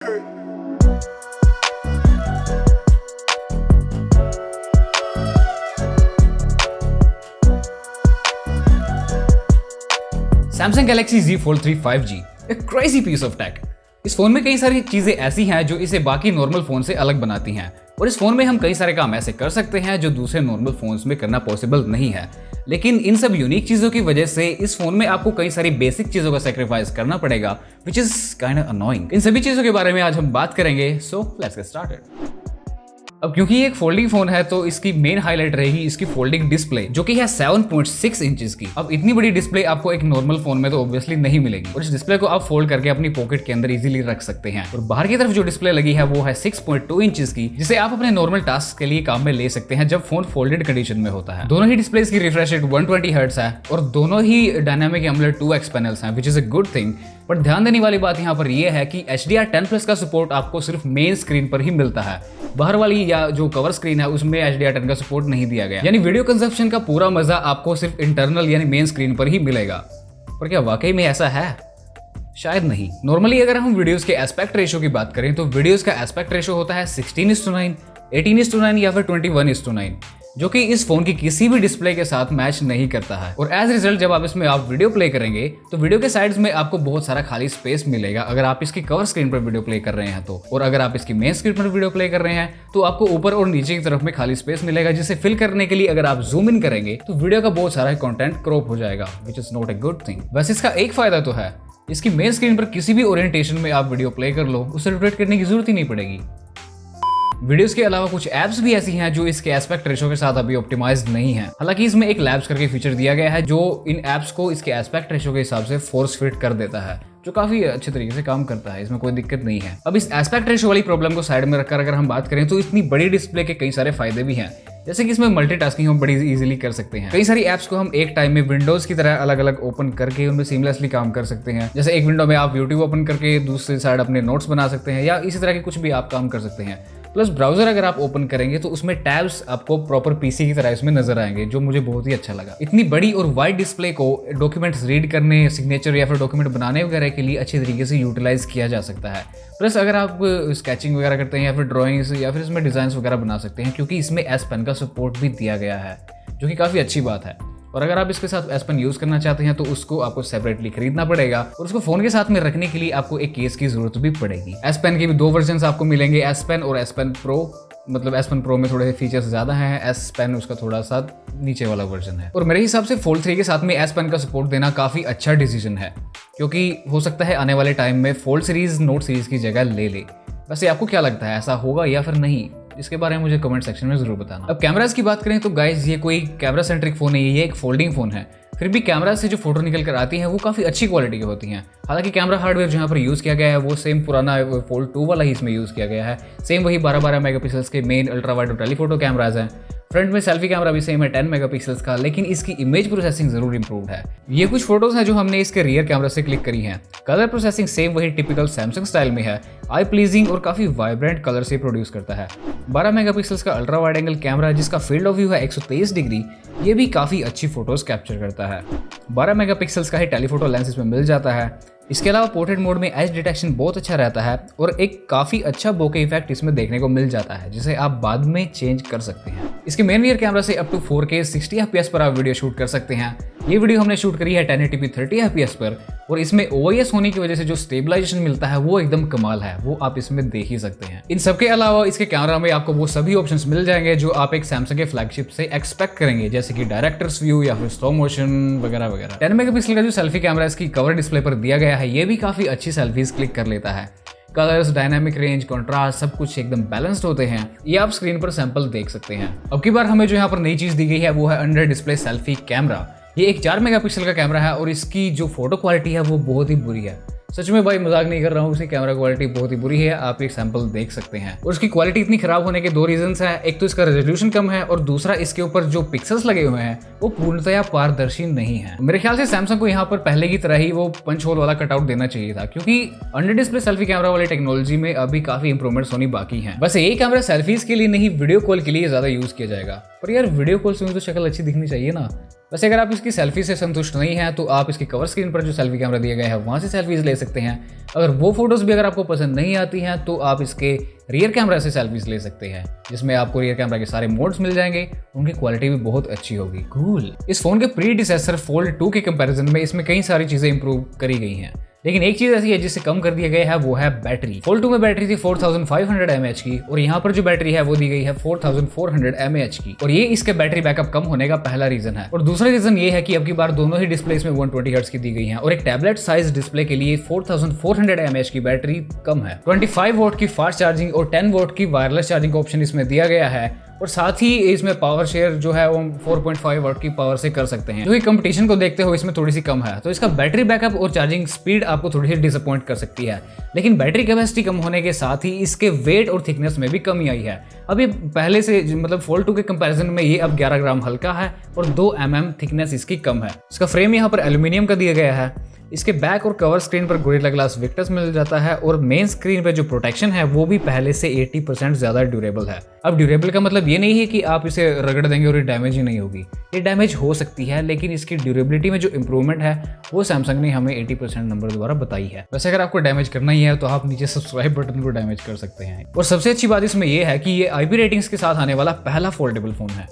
Samsung Galaxy Z Fold 3 5G, a crazy piece of tech। इस phone में कई सारी चीजें ऐसी हैं जो इसे बाकी नॉर्मल फोन से अलग बनाती हैं, और इस फोन में हम कई सारे काम ऐसे कर सकते हैं जो दूसरे नॉर्मल फोन्स में करना पॉसिबल नहीं है। लेकिन इन सब यूनिक चीजों की वजह से इस फोन में आपको कई सारी बेसिक चीजों का सैक्रिफाइस करना पड़ेगा, which is kind of annoying. इन सभी चीजों के बारे में आज हम बात करेंगे, सो लेट्स गेट स्टार्टेड। अब क्योंकि ये एक फोल्डिंग फोन है तो इसकी मेन हाईलाइट रहेगी इसकी फोल्डिंग डिस्प्ले, जो कि है 7.6 इंचेस की। अब इतनी बड़ी डिस्प्ले आपको एक नॉर्मल फोन में तो ऑब्वियसली नहीं मिलेगी, और इस डिस्प्ले को आप फोल्ड करके अपनी पॉकेट के अंदर इजीली रख सकते हैं। और बाहर की तरफ जो डिस्प्ले लगी है वो है 6.2 इंचेस की, जिसे आप अपने नॉर्मल टास्क के लिए काम में ले सकते हैं जब फोन फोल्डेड कंडीशन में होता है। दोनों ही डिस्प्लेस की रिफ्रेश रेट 120 हर्ट्ज है और दोनों ही डायनामिक एमोलेड 2x पैनल्स हैं, which is a good thing. But ध्यान देने वाली बात यहाँ पर यह है कि HDR10+ का सपोर्ट आपको सिर्फ मेन स्क्रीन पर ही मिलता है। बाहर वाली या जो कवर स्क्रीन है उसमें HDR10 का सपोर्ट नहीं दिया गया, यानी वीडियो कंजप्शन का पूरा मजा आपको सिर्फ इंटरनल यानी मेन स्क्रीन पर ही मिलेगा। पर क्या वाकई में ऐसा है? शायद नहीं। नॉर्मली अगर हम वीडियोस के एस्पेक्ट रेशियो की बात करें तो वीडियोस का एस्पेक्ट रेशियो होता है 16:9, 18:9 या फिर 21:9, जो कि इस फोन की किसी भी डिस्प्ले के साथ मैच नहीं करता है। और एज रिजल्ट जब आप इसमें वीडियो प्ले करेंगे तो वीडियो के साइड्स में आपको बहुत सारा खाली स्पेस मिलेगा अगर आप इसकी कवर स्क्रीन पर वीडियो प्ले कर रहे हैं तो, और अगर आप इसकी मेन स्क्रीन पर वीडियो प्ले कर रहे हैं तो आपको ऊपर और नीचे की तरफ में खाली स्पेस मिलेगा, जिसे फिल करने के लिए अगर आप जूम इन करेंगे तो वीडियो का बहुत सारा कंटेंट क्रॉप हो जाएगा, which is not a good thing. वैसे इसका एक फायदा तो है, इसकी मेन स्क्रीन पर किसी भी ओरिएंटेशन में आप वीडियो प्ले कर लो, उसे रोटेट करने की जरूरत ही नहीं पड़ेगी। वीडियोस के अलावा कुछ ऐप्स भी ऐसी हैं जो इसके एस्पेक्ट रेशियो के साथ अभी ऑप्टिमाइज्ड नहीं है। हालांकि इसमें एक लैब्स करके फीचर दिया गया है जो इन ऐप्स को इसके एस्पेक्ट रेशियो के हिसाब से फोर्स फिट कर देता है, जो काफी अच्छे तरीके से काम करता है, इसमें कोई दिक्कत नहीं है। अब इस एस्पेक्ट रेशियो वाली प्रॉब्लम को साइड में रखकर अगर हम बात करें तो इतनी बड़ी डिस्प्ले के कई सारे फायदे भी हैं, जैसे कि इसमें मल्टीटास्किंग हम बड़ी इजीली कर सकते हैं। कई सारी ऐप्स को हम एक टाइम में विंडोज की तरह अलग अलग ओपन करके उनमें सीमलेसली काम कर सकते हैं। जैसे एक विंडो में आप यूट्यूब ओपन करके दूसरी साइड अपने नोट्स बना सकते हैं, या इसी तरह के कुछ भी आप काम कर सकते हैं। प्लस ब्राउजर अगर आप ओपन करेंगे तो उसमें टैब्स आपको प्रॉपर पीसी की तरह इसमें नजर आएंगे, जो मुझे बहुत ही अच्छा लगा। इतनी बड़ी और वाइड डिस्प्ले को डॉक्यूमेंट्स रीड करने, सिग्नेचर या फिर डॉक्यूमेंट बनाने वगैरह के लिए अच्छे तरीके से यूटिलाइज किया जा सकता है। प्लस अगर आप स्केचिंग वगैरह करते हैं या फिर ड्राइंग्स या फिर इसमें डिजाइन वगैरह बना सकते हैं, क्योंकि इसमें S Pen का सपोर्ट भी दिया गया है, जो कि काफी अच्छी बात है। और अगर आप इसके साथ S Pen यूज करना चाहते हैं तो उसको आपको सेपरेटली खरीदना पड़ेगा, और उसको फोन के साथ में रखने के लिए आपको एक केस की जरूरत भी पड़ेगी। S Pen के भी 2 वर्जन आपको मिलेंगे, S Pen और S Pen Pro। मतलब S Pen Pro में थोड़े फीचर्स ज्यादा हैं, S Pen उसका थोड़ा सा नीचे वाला वर्जन है। और मेरे हिसाब से Fold 3 के साथ में S Pen का सपोर्ट देना काफी अच्छा डिसीजन है, क्योंकि हो सकता है आने वाले टाइम में Fold सीरीज Note सीरीज की जगह ले ले। वैसे आपको क्या लगता है, ऐसा होगा या फिर नहीं? इसके बारे में मुझे कमेंट सेक्शन में जरूर बताना। अब कैमरास की बात करें तो गाइज ये कोई कैमरा सेंट्रिक फोन नहीं है, ये एक फोल्डिंग फोन है। फिर भी कैमरा से जो फोटो निकल कर आती हैं वो काफी अच्छी क्वालिटी की होती हैं। हालांकि कैमरा हार्डवेयर जहाँ पर यूज किया गया है वो सेम पुराना Fold 2 वाला ही इसमें यूज किया गया है। सेम वही 12 मेगापिक्सल्स के मेन अल्ट्रा वाइड और टेलीफोटो कैमराज हैं। फ्रंट में सेल्फी कैमरा भी सेम है 10 मेगापिक्सल्स का, लेकिन इसकी इमेज प्रोसेसिंग जरूर इंप्रूव्ड है। ये कुछ फोटोज हैं जो हमने इसके रियर कैमरा से क्लिक करी हैं। कलर प्रोसेसिंग सेम वही टिपिकल सैमसंग स्टाइल में है, आई प्लीजिंग और काफी वाइब्रेंट कलर से प्रोड्यूस करता है। 12 मेगापिक्सल्स का अल्ट्रा वाइड एंगल कैमरा जिसका फील्ड ऑफ व्यू है 123 डिग्री, ये भी काफी अच्छी फोटोज कैप्चर करता है। 12 मेगापिक्सल्स का ही टेलीफोटो लेंस इसमें मिल जाता है। इसके अलावा पोर्ट्रेट मोड में एज डिटेक्शन बहुत अच्छा रहता है, और एक काफी अच्छा बोके इफेक्ट इसमें देखने को मिल जाता है, जिसे आप बाद में चेंज कर सकते हैं। इसके मेन रियर कैमरा से अप टू 4K 60 FPS पर आप वीडियो शूट कर सकते हैं। ये वीडियो हमने शूट करी है 1080p 30 FPS पर, और इसमें OIS होने की वजह से जो स्टेबलाइजेशन मिलता है वो एकदम कमाल है, वो आप इसमें देख ही सकते हैं। इन सबके अलावा इसके कैमरा में आपको वो सभी ऑप्शंस मिल जाएंगे जो आप एक सैमसंग के फ्लैगशिप से एक्सपेक्ट करेंगे, जैसे कि डायरेक्टर्स व्यू या फिर स्लो मोशन वगैरह वगैरह। 10 मेगापिक्सल का जो सेल्फी कैमरा इसकी कवर डिस्प्ले पर दिया गया है, ये भी काफी अच्छी सेल्फीज क्लिक कर लेता है। कलर्स, डायनामिक रेंज, कंट्रास्ट सब कुछ एकदम बैलेंस्ड होते हैं। ये आप स्क्रीन पर सैंपल देख सकते हैं। अब की बार हमें जो यहाँ पर नई चीज दी गई है वो है अंडर डिस्प्ले सेल्फी कैमरा। ये एक 4 मेगापिक्सल का कैमरा है और इसकी जो फोटो क्वालिटी है वो बहुत ही बुरी है। सच में भाई मजाक नहीं कर रहा हूँ, उसकी कैमरा क्वालिटी बहुत ही बुरी है, आप एक सैंपल देख सकते हैं। और उसकी क्वालिटी इतनी खराब होने के 2 रीजंस हैं, एक तो इसका रेजोल्यूशन कम है और दूसरा इसके ऊपर जो पिक्सेल्स लगे हुए हैं वो पूर्णतया पारदर्शी नहीं है। मेरे ख्याल से सैमसंग को यहाँ पर पहले की तरह ही वो पंच होल वाला कटआउट देना चाहिए था, क्योंकि अंडर डिस्प्ले सेल्फी कैमरा वाली टेक्नोलॉजी में अभी काफी इंप्रूवमेंट्स होनी बाकी हैं। बस यही कैमरा सेल्फीज के लिए नहीं, वीडियो कॉल के लिए ज्यादा यूज किया जाएगा। पर यार वीडियो कॉल से तो शक्ल अच्छी दिखनी चाहिए ना, वैसे अगर आप इसकी सेल्फी से संतुष्ट नहीं हैं तो आप इसकी कवर स्क्रीन पर जो सेल्फी कैमरा दिया गया है वहाँ से सेल्फीज ले सकते हैं। अगर वो फोटोज़ भी अगर आपको पसंद नहीं आती हैं तो आप इसके रियर कैमरा से सेल्फीज ले सकते हैं, जिसमें आपको रियर कैमरा के सारे मोड्स मिल जाएंगे, उनकी क्वालिटी भी बहुत अच्छी होगी। कूल। इस फोन के प्रीडिसेसर फोल्ड 2 के कंपैरिजन में इसमें कई सारी चीज़ें इंप्रूव करी गई हैं, लेकिन एक चीज ऐसी है जिससे कम कर दिया गया है, वो है बैटरी। फोल्ड 2 में बैटरी थी 4500 mAh की और यहाँ पर जो बैटरी है वो दी गई है 4400 mAh की, और ये इसके बैटरी बैकअप कम होने का पहला रीजन है। और दूसरा रीजन ये है कि अब की बार दोनों ही डिस्प्ले में 120 हर्ट्ज की दी गई है और एक टैबलेट साइज डिस्प्ले के लिए 4400 mAh की बैटरी कम है। 25 वोल्ट की फास्ट चार्जिंग और 10 वोल्ट की वायरलेस चार्जिंग का ऑप्शन इसमें दिया गया है, और साथ ही इसमें पावर शेयर जो है वो 4.5 वाट की पावर से कर सकते हैं, जो कि कंपटीशन को देखते हुए इसमें थोड़ी सी कम है। तो इसका बैटरी बैकअप और चार्जिंग स्पीड आपको थोड़ी सी डिसअपॉइंट कर सकती है, लेकिन बैटरी कैपेसिटी कम होने के साथ ही इसके वेट और थिकनेस में भी कमी आई है। अब ये पहले से मतलब फोल्ड 2 के कंपैरिजन में ये अब 11 ग्राम हल्का है और 2 mm थिकनेस इसकी कम है। इसका फ्रेम यहाँ पर एल्यूमिनियम का दिया गया है। इसके बैक और कवर स्क्रीन पर गोरिल्ला ग्लास विक्टस मिल जाता है और मेन स्क्रीन पे जो प्रोटेक्शन है वो भी पहले से 80% ज़्यादा ड्यूरेबल है। अब ड्यूरेबल का मतलब ये नहीं है कि आप इसे रगड़ देंगे और ये डैमेज ही नहीं होगी, ये डैमेज हो सकती है, लेकिन इसकी ड्यूरेबिलिटी में जो इंप्रूवमेंट है वो सैमसंग ने हमें 80% नंबर द्वारा बताई है। वैसे अगर आपको डैमेज करना ही है तो आप नीचे सब्सक्राइब बटन को डैमेज कर सकते हैं। और सबसे अच्छी बात इसमें यह है कि ये IP रेटिंग्स के साथ आने वाला पहला फोल्डेबल फोन है।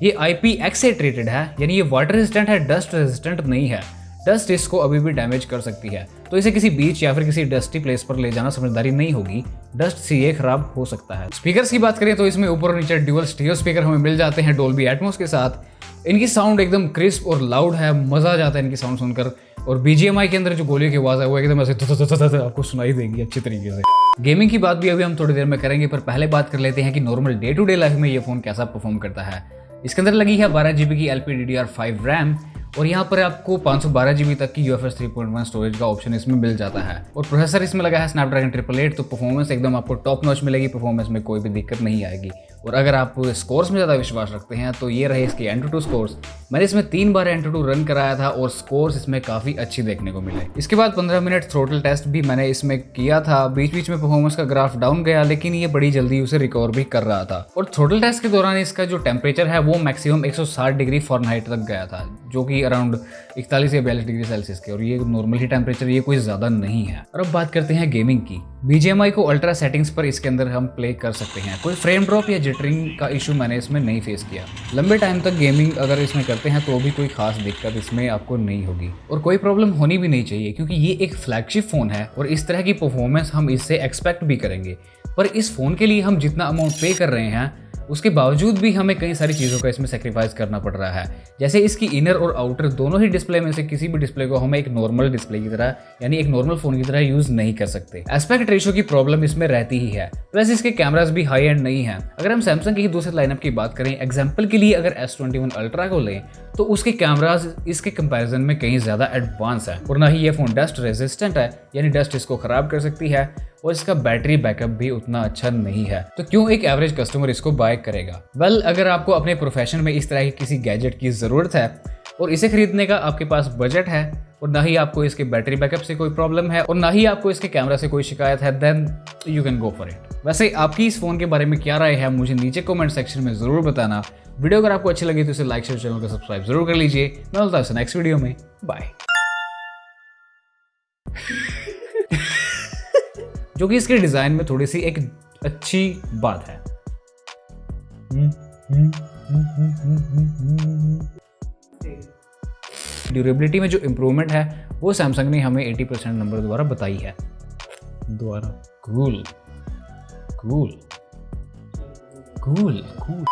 ये IPX8 रेटेड है, यानी ये वाटर रेजिस्टेंट है, डस्ट रेजिस्टेंट नहीं है। डस्ट इसको अभी भी डैमेज कर सकती है, तो इसे किसी बीच या फिर किसी डस्टी प्लेस पर ले जाना समझदारी नहीं होगी, डस्ट से ये खराब हो सकता है। स्पीकर्स की बात करें तो इसमें ऊपर और नीचे ड्यूअल स्टीरियो स्पीकर हमें मिल जाते हैं डोल्बी एटमॉस के साथ। इनकी साउंड एकदम क्रिस्प और लाउड है, मजा आ जाता है इनकी साउंड सुनकर। और BGMI के अंदर जो गोलियों की आवाज़ है वो एकदम ऐसे आपको सुनाई देगी अच्छी तरीके से। गेमिंग की बात भी अभी हम थोड़ी देर में करेंगे, पर पहले बात कर लेते हैं कि normal day to day life में ये फोन कैसा परफॉर्म करता है। इसके अंदर लगी है 12 GB की LPDDR5 रैम और यहाँ पर आपको 512 GB तक की UFS 3.1 स्टोरेज का ऑप्शन इसमें मिल जाता है। और प्रोसेसर इसमें लगा है स्नैपड्रैगन 888, तो परफॉर्मेंस एकदम आपको टॉप नॉच मिलेगी, परफॉर्मेंस में कोई भी दिक्कत नहीं आएगी। और अगर आप स्कोर्स में ज़्यादा विश्वास रखते हैं तो ये रहे इसके Antutu स्कोर्स। मैंने इसमें 3 बार Antutu रन कराया था और स्कोर्स इसमें काफ़ी अच्छी देखने को मिले। इसके बाद 15 मिनट थ्रोटल टेस्ट भी मैंने इसमें किया था, बीच बीच में परफॉर्मेंस का ग्राफ डाउन गया, लेकिन ये बड़ी जल्दी उसे रिकवर भी कर रहा था। और थ्रोटल टेस्ट के दौरान इसका जो टेम्परेचर है वो मैक्सिमम 160 डिग्री फ़ारेनहाइट तक गया था, जो कि अराउंड 41 या 42 डिग्री सेल्सियस के, और ये नॉर्मल ही टेम्परेचर, ये कोई ज़्यादा नहीं है। और अब बात करते हैं गेमिंग की। BGMI को अल्ट्रा सेटिंग्स पर इसके अंदर हम प्ले कर सकते हैं। कोई फ्रेम ड्रॉप या जिटरिंग का इशू मैंने इसमें नहीं फेस किया। लंबे टाइम तक गेमिंग अगर इसमें करते हैं तो भी कोई खास दिक्कत इसमें आपको नहीं होगी, और कोई प्रॉब्लम होनी भी नहीं चाहिए, क्योंकि ये एक फ्लैगशिप फ़ोन है और इस तरह की परफॉर्मेंस हम इससे एक्सपेक्ट भी करेंगे। पर इस फ़ोन के लिए हम जितना अमाउंट पे कर रहे हैं उसके बावजूद भी हमें कई सारी चीज़ों का इसमें सेक्रीफाइस करना पड़ रहा है। जैसे इसकी इनर और आउटर दोनों ही डिस्प्ले में से किसी भी डिस्प्ले को हमें एक नॉर्मल डिस्प्ले की तरह, यानी एक नॉर्मल फोन की तरह यूज नहीं कर सकते। एस्पेक्ट रेशियो की प्रॉब्लम इसमें रहती ही है, प्लस इसके कैमरास भी हाई एंड नहीं है। अगर हम सैमसंग की दूसरे लाइनअप की बात करें, एग्जाम्पल के लिए अगर S21 अल्ट्रा को लें तो उसके कैमरास इसके कंपैरिजन में कहीं ज़्यादा एडवांस है, और ना ही ये फ़ोन डस्ट रेजिस्टेंट है, यानी डस्ट इसको ख़राब कर सकती है, और इसका बैटरी बैकअप भी उतना अच्छा नहीं है। तो क्यों एक एवरेज कस्टमर इसको बाय करेगा? वेल, अगर आपको अपने प्रोफेशन में इस तरह की किसी गैजेट की ज़रूरत है और इसे खरीदने का आपके पास बजट है, और ना ही आपको इसके बैटरी बैकअप से कोई प्रॉब्लम है, और ना ही आपको इसके कैमरा से कोई शिकायत है, then you can go for it. वैसे आपकी इस फ़ोन के बारे में क्या राय है मुझे नीचे कमेंट सेक्शन में ज़रूर बताना। वीडियो अगर आपको अच्छी लगी तो इसे लाइक शेयर, चैनल को सब्सक्राइब जरूर कर लीजिए। मैं मिलता हूं नेक्स्ट वीडियो में, बाय। जो कि इसके डिज़ाइन में थोड़ी सी एक अच्छी बात है। ड्यूरेबिलिटी में जो इम्प्रूवमेंट है वो सैमसंग ने हमें 80% नंबर द्वारा बताई है। Cool cool cool cool.